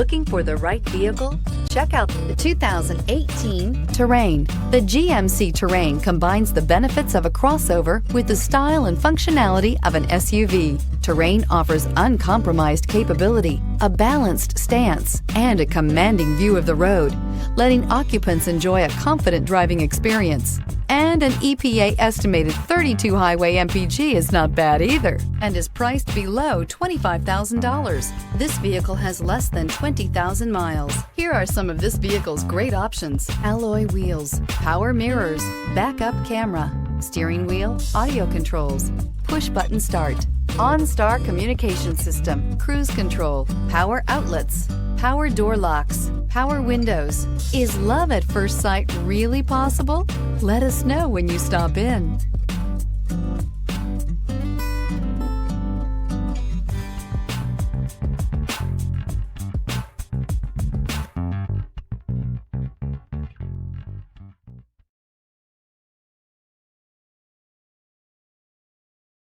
Looking for the right vehicle? Check out the 2018 Terrain. The GMC Terrain combines the benefits of a crossover with the style and functionality of an SUV. Terrain offers uncompromised capability, a balanced stance, and a commanding view of the road, letting occupants enjoy a confident driving experience. And an EPA estimated 32 highway MPG is not bad either, and is priced below $25,000. This vehicle has less than 20,000 miles. Here are some of this vehicle's great options: alloy wheels, power mirrors, backup camera, steering wheel audio controls, push button start, OnStar Communication System, cruise control, power outlets, power door locks, power windows. Is love at first sight really possible? Let us know when you stop in.